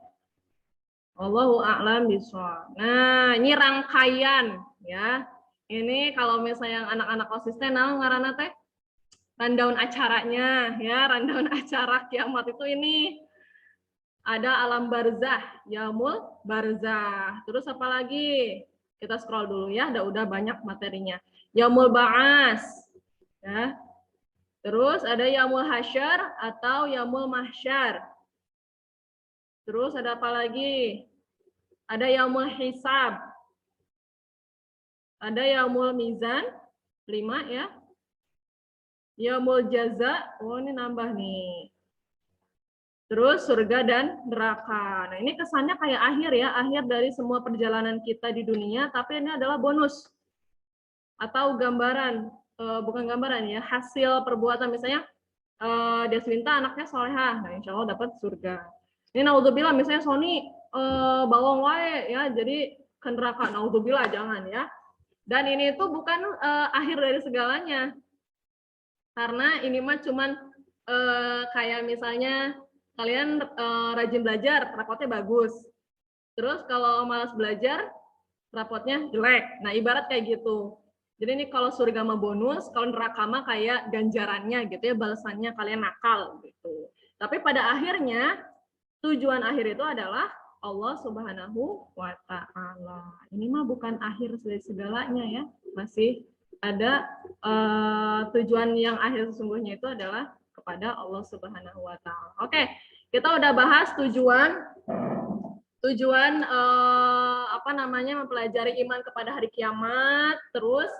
Allahu a'lam bishawab. Nah, ini rangkaian ya. Ini kalau misalnya yang anak-anak OSIS teh nah ngaranna teh rundown acaranya ya, rundown acara kiamat itu ini ada alam barzah, yaumul barzah. Terus apa lagi? Kita scroll dulu ya, udah banyak materinya. Yaumul ba'as. Ya. Terus ada yaumul hasyar atau yaumul mahsyar. Terus ada apa lagi? Ada yaumul hisab. Ada yaumul mizan, 5 ya. Yaumul jaza, oh ini nambah nih. Terus surga dan neraka. Nah ini kesannya kayak akhir ya, akhir dari semua perjalanan kita di dunia, tapi ini adalah bonus. Atau gambaran, bukan gambaran ya, hasil perbuatan. Misalnya Deswinta anaknya solehah, nah insya Allah dapat surga. Ini naudzubillah misalnya Sony bawang wae ya, jadi ke neraka, naudzubillah jangan ya. Dan ini tuh bukan akhir dari segalanya. Karena ini mah cuman kayak misalnya kalian rajin belajar, rapotnya bagus. Terus kalau malas belajar, rapotnya jelek. Nah, ibarat kayak gitu. Jadi ini kalau surga mah bonus, kalau neraka mah kayak ganjarannya gitu ya, balasannya kalian nakal gitu. Tapi pada akhirnya tujuan akhir itu adalah Allah Subhanahu wa taala. Ini mah bukan akhir dari segalanya ya. Masih ada tujuan yang akhir sesungguhnya itu adalah kepada Allah Subhanahu wa taala. Oke, kita udah bahas tujuan mempelajari iman kepada hari kiamat, terus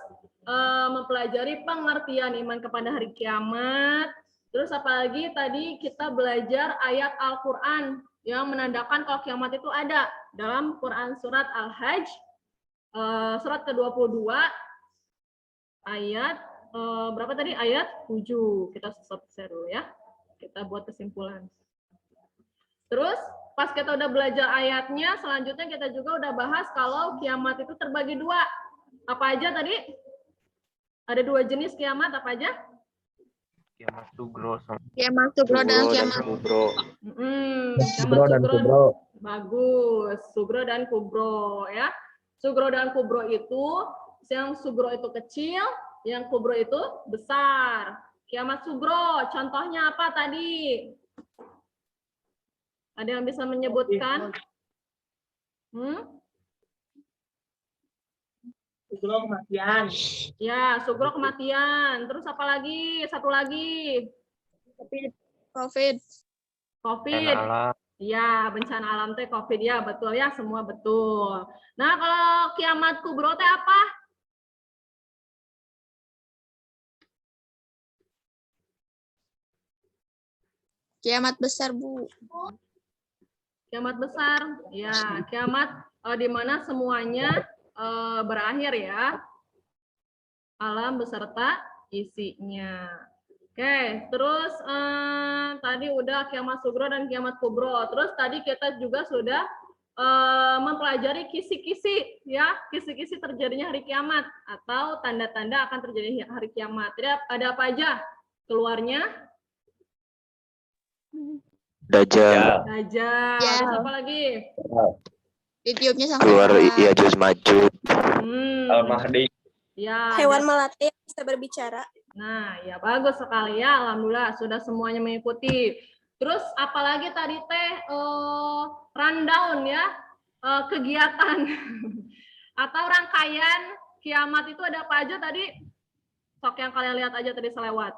mempelajari pengertian iman kepada hari kiamat, terus apalagi tadi kita belajar ayat Al-Qur'an yang menandakan kalau kiamat itu ada dalam Quran surat Al-Hajj surat ke-22 ayat berapa tadi? Ayat 7. Kita stop share dulu ya. Kita buat kesimpulan. Terus pas kita udah belajar ayatnya, selanjutnya kita juga udah bahas kalau kiamat itu terbagi 2. Apa aja tadi? Ada 2 jenis kiamat, apa aja? Kiamat sugro sama Kiamat sugro dan kiamat kubro. Kiamat sugro. Bagus. Sugro dan kubro ya. Sugro dan kubro itu, yang sugro itu kecil, yang kubro itu besar. Kiamat sugro, contohnya apa tadi? Ada yang bisa menyebutkan? Sugro kematian. Ya, sugro kematian. Terus apa lagi? Satu lagi. COVID. COVID. Ya, bencana alam teh COVID ya, betul ya, semua betul. Nah, kalau kiamat kubro teh apa? Kiamat besar, Bu. Kiamat besar. Ya, kiamat di mana semuanya berakhir ya. Alam beserta isinya. Oke, terus tadi udah kiamat sugro dan kiamat kubro. Terus tadi kita juga sudah mempelajari kisi-kisi ya, kisi-kisi terjadinya hari kiamat atau tanda-tanda akan terjadi hari kiamat. Jadi ada apa aja keluarnya? Dajjal. Dajjal. Ya. Terus apa lagi? Ditiupnya sang Keluar hewan. Ya'juj Ma'juj. Al-Mahdi. Ya. Hewan melati yang bisa berbicara. Nah, ya bagus sekali ya. Alhamdulillah sudah semuanya mengikuti. Terus apalagi tadi teh rundown ya, kegiatan atau rangkaian kiamat itu ada apa aja tadi? Sok yang kalian lihat aja tadi selewat.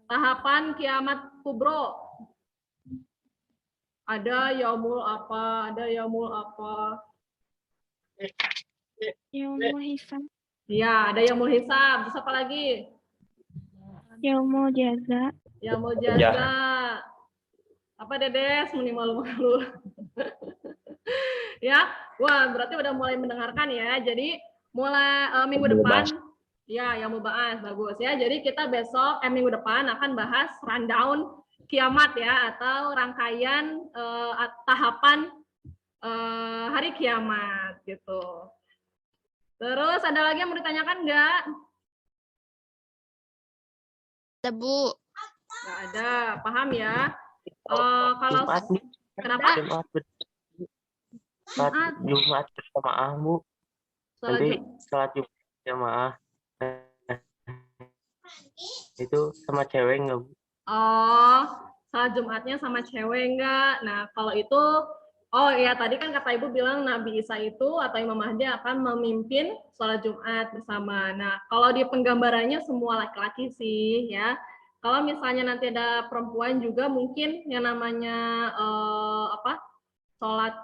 Tahapan kiamat kubro. Ada yaumul apa, ada yaumul apa. Yaumul hisab, Ya, ada yaumul hisab. Terus apa lagi? yaumul jaza, Yaumul jaza. Apa Dedes? Muni malu-malu. Ya, wah berarti udah mulai mendengarkan ya. Jadi mulai minggu depan, ya yaumul ba'ats bagus ya. Jadi kita besok minggu depan akan bahas rundown kiamat ya atau rangkaian tahapan hari kiamat gitu. Terus ada lagi yang mau ditanyakan nggak? Ada, Bu. Nggak ada, paham ya? Kalau kenapa? Jumat berjamaah, Bu. Nanti sholat Jumat jamaah. Itu sama cewek nggak, Bu? Oh, salat Jumatnya sama cewek enggak? Nah, kalau itu Oh iya, tadi kan kata Ibu bilang Nabi Isa itu atau Imam Mahdi akan memimpin sholat Jumat bersama. Nah, kalau di penggambarannya semua laki-laki sih ya. Kalau misalnya nanti ada perempuan juga mungkin yang namanya sholat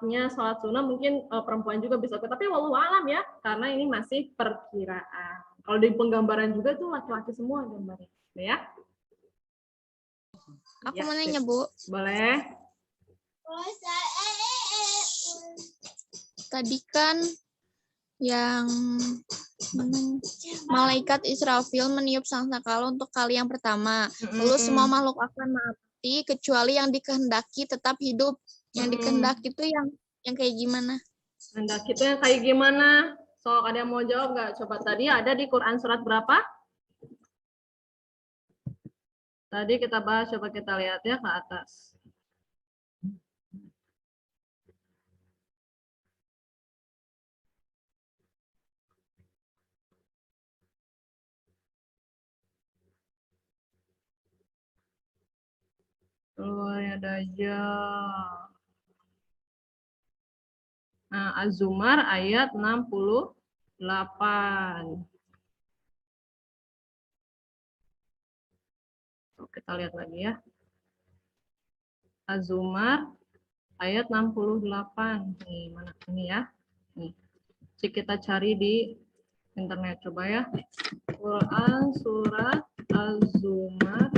sunnah mungkin perempuan juga bisa ikut. Tapi wallahu alam ya, karena ini masih perkiraan. Kalau di penggambaran juga tuh laki-laki semua gambarnya, ya. Aku Ya, mau sip. nanya, Bu. Boleh. Tadi kan yang malaikat Israfil meniup sangkakala untuk kali yang pertama. Lalu semua makhluk akan mati kecuali yang dikehendaki tetap hidup. Yang dikehendaki itu yang kayak gimana? Kehendak itu yang kayak gimana? So, ada yang mau jawab nggak? Coba tadi ada di Quran surat berapa? Tadi kita bahas, coba kita lihat ya ke atas. Ada aja. Nah, Az-Zumar ayat 68. Kita lihat lagi ya. Az-Zumar ayat 68. Nih, mana ini ya? Nih. Cik kita cari di internet coba ya. Quran surat Az-Zumar.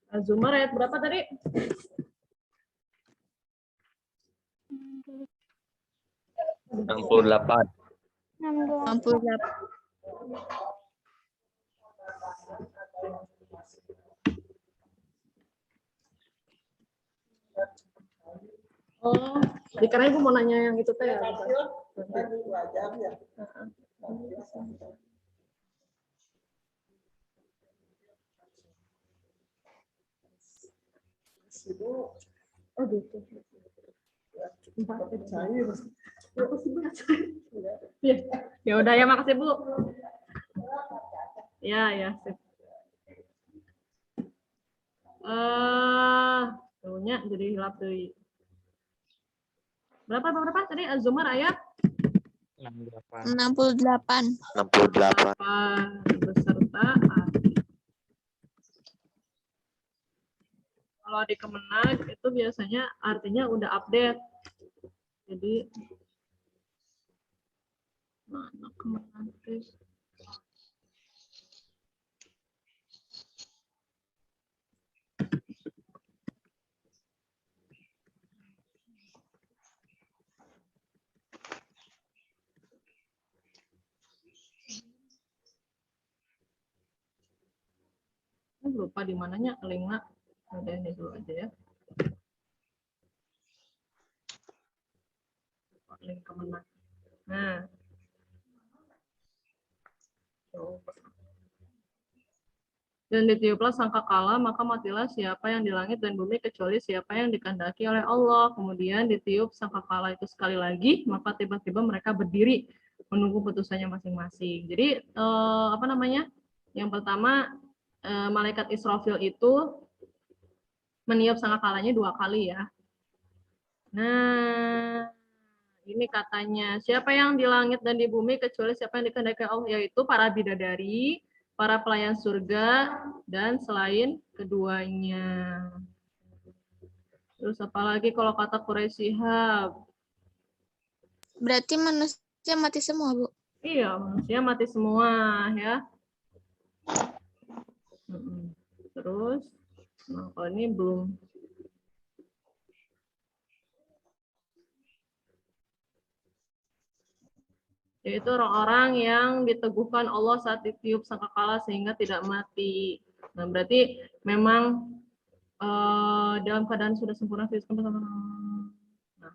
Az-Zumar ayat berapa tadi? 68. 68. Oh, karena Ibu mau nanya yang itu teh ya. Oh gitu. Ya udah ya, makasih Bu. Ya ya. Tuhnya jadi hilap deui. Berapa tadi Az-Zumar ayat 68. 68. beserta arti. Kalau di Kemenag itu biasanya artinya udah update. Jadi mana Kemenag? Lupa di mananya linknya. Ada ini dulu aja ya. Link Kemenag. Nah. Coba. Dan ditiuplah sangkakala, maka matilah siapa yang di langit dan bumi kecuali siapa yang dikehendaki oleh Allah. Kemudian ditiup sangkakala itu sekali lagi, maka tiba-tiba mereka berdiri menunggu putusannya masing-masing. Jadi Yang pertama malaikat Israfil itu meniup sangkakalanya 2 kali ya. Nah, ini katanya siapa yang di langit dan di bumi kecuali siapa yang dikehendaki Allah, yaitu para bidadari, para pelayan surga, dan selain keduanya. Terus apalagi kalau kata Quraisy Shihab? Berarti manusia mati semua, Bu? Iya, manusia mati semua ya. Terus, nah kalau ini belum. Yaitu orang-orang yang diteguhkan Allah saat ditiup sangkakala sehingga tidak mati. Nah, berarti memang dalam keadaan sudah sempurna. Nah,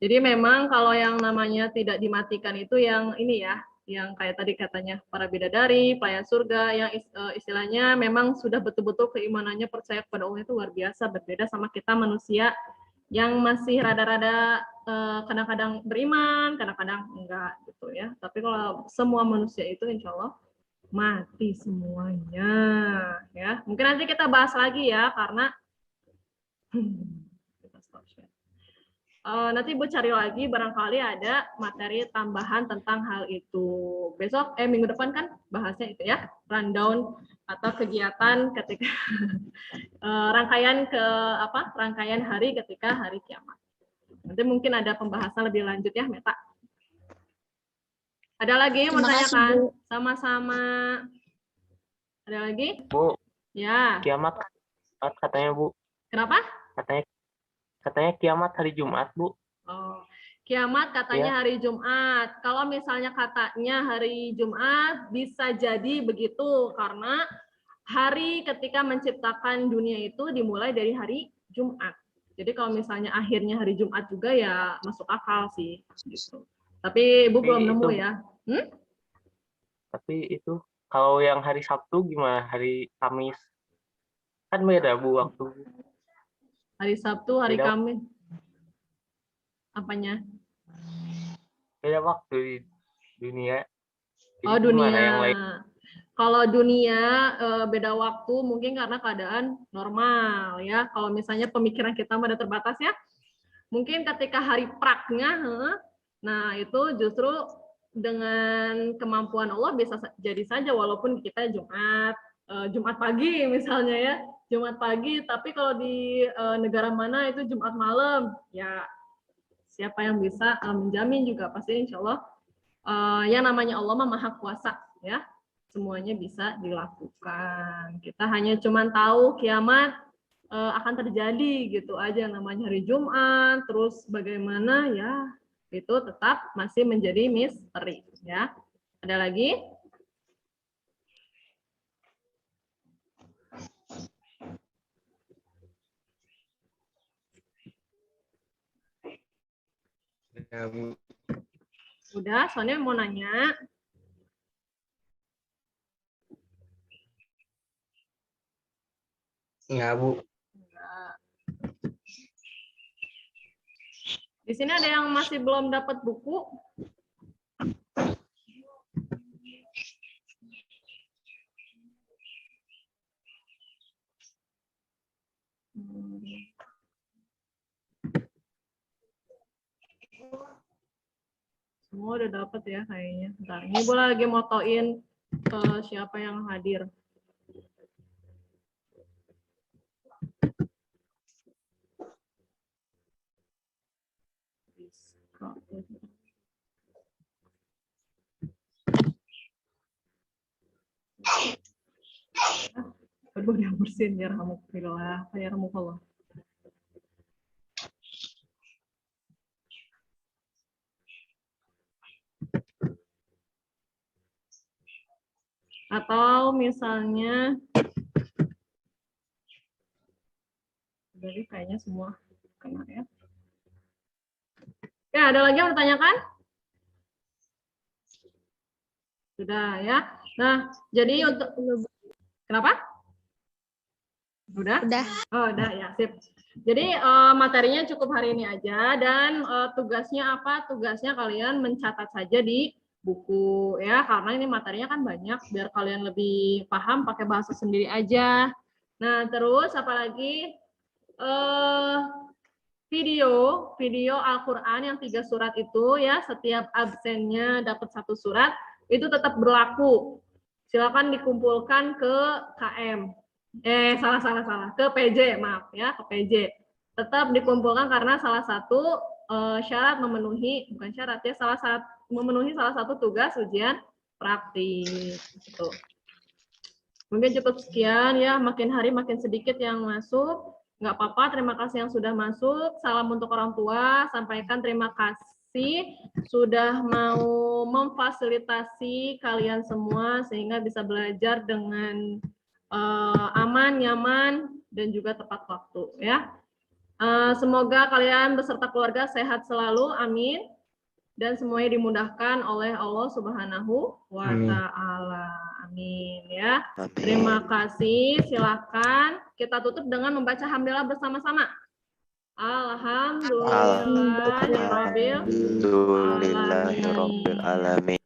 jadi memang kalau yang namanya tidak dimatikan itu yang ini ya, yang kayak tadi katanya para bidadari, pelayan surga, yang istilahnya memang sudah betul-betul keimanannya percaya kepada Allah itu luar biasa, berbeda sama kita manusia yang masih rada-rada kadang-kadang beriman, kadang-kadang enggak gitu ya. Tapi kalau semua manusia itu insya Allah mati semuanya ya. Mungkin nanti kita bahas lagi ya, karena nanti Ibu cari lagi barangkali ada materi tambahan tentang hal itu. Besok minggu depan kan bahasnya itu ya, rundown atau kegiatan ketika rangkaian hari ketika hari kiamat. Nanti mungkin ada pembahasan lebih lanjut ya, Meta. Ada lagi yang mau Terima kasih, tanyakan? Bu. Sama-sama. Ada lagi? Bu, Ya. kiamat katanya Bu. Kenapa? Katanya kiamat hari Jumat, Bu. Oh, kiamat katanya hari Jumat. Kalau misalnya katanya hari Jumat, bisa jadi begitu karena hari ketika menciptakan dunia itu dimulai dari hari Jumat. Jadi kalau misalnya akhirnya hari Jumat juga ya masuk akal sih. Gitu. Tapi Ibu belum nemu ya. Tapi itu kalau yang hari Sabtu gimana? Hari Kamis? Kan beda Bu waktu. Hari Sabtu, hari Beda. Kamis. Apanya? Beda waktu di dunia. Jadi Oh, gimana dunia. yang lain? Kalau dunia beda waktu mungkin karena keadaan normal ya. Kalau misalnya pemikiran kita pada terbatas ya. Mungkin ketika hari praknya, nah itu justru dengan kemampuan Allah bisa jadi saja walaupun kita Jumat pagi misalnya ya. Jumat pagi, tapi kalau di negara mana itu Jumat malam, ya siapa yang bisa menjamin juga pasti insya Allah yang namanya Allah mah maha kuasa ya, semuanya bisa dilakukan. Kita hanya cuman tahu kiamat akan terjadi gitu aja, namanya hari Jumat, terus bagaimana ya itu tetap masih menjadi misteri ya. Ada lagi? Ya, Bu. Udah, soalnya mau nanya. Enggak, Bu. Di sini ada yang masih belum dapat buku? Semua udah dapat ya kayaknya. Bentar, ini boleh lagi motoin ke siapa yang hadir. Aduh, dia bersin ya rahmatullah, ya rahmatullah. Atau misalnya jadi kayaknya semua kena ya. Ya, ada lagi yang bertanyakan? Sudah ya. Nah, jadi untuk kenapa? Udah? Udah. Oh, udah ya, sip. Jadi materinya cukup hari ini aja dan tugasnya apa? Tugasnya kalian mencatat saja di buku ya, karena ini materinya kan banyak biar kalian lebih paham pakai bahasa sendiri aja. Nah, terus apalagi video Al-Qur'an yang 3 surat itu ya, setiap absennya dapat 1 surat, itu tetap berlaku. Silakan dikumpulkan ke KM. Salah. Ke PJ, maaf ya, ke PJ. Tetap dikumpulkan karena salah satu syarat memenuhi, bukan syarat ya, memenuhi salah satu tugas ujian praktik. Gitu. Mungkin cukup sekian ya, makin hari makin sedikit yang masuk. Nggak apa-apa, terima kasih yang sudah masuk. Salam untuk orang tua, sampaikan terima kasih sudah mau memfasilitasi kalian semua sehingga bisa belajar dengan aman, nyaman, dan juga tepat waktu ya. Semoga kalian beserta keluarga sehat selalu, amin. Dan semuanya dimudahkan oleh Allah Subhanahu wa Ta'ala. Amin ya. Amin. Terima kasih. Silakan kita tutup dengan membaca hamdalah bersama-sama. Alhamdulillahirabbil alamin.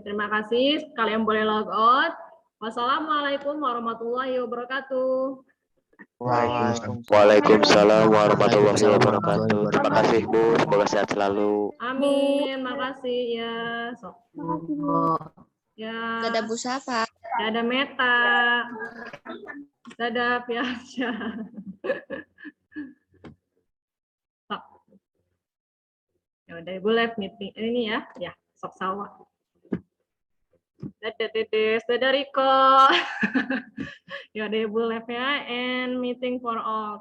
Terima kasih. Kalian boleh log out. Wassalamualaikum warahmatullahi wabarakatuh. Waalaikumsalam warahmatullahi wabarakatuh. Terima kasih Bu, semoga sehat selalu. Amin, makasih ya. Sok. Ya. Dadah Bu Safa. Dadah Meta. Dadah Fiasya. Sok. Ya udah Ibu live meeting ini ya. Ya, sok sawah. Dadah Dedes, dadah Riko. Ya udah Ibu live ya and meeting for all.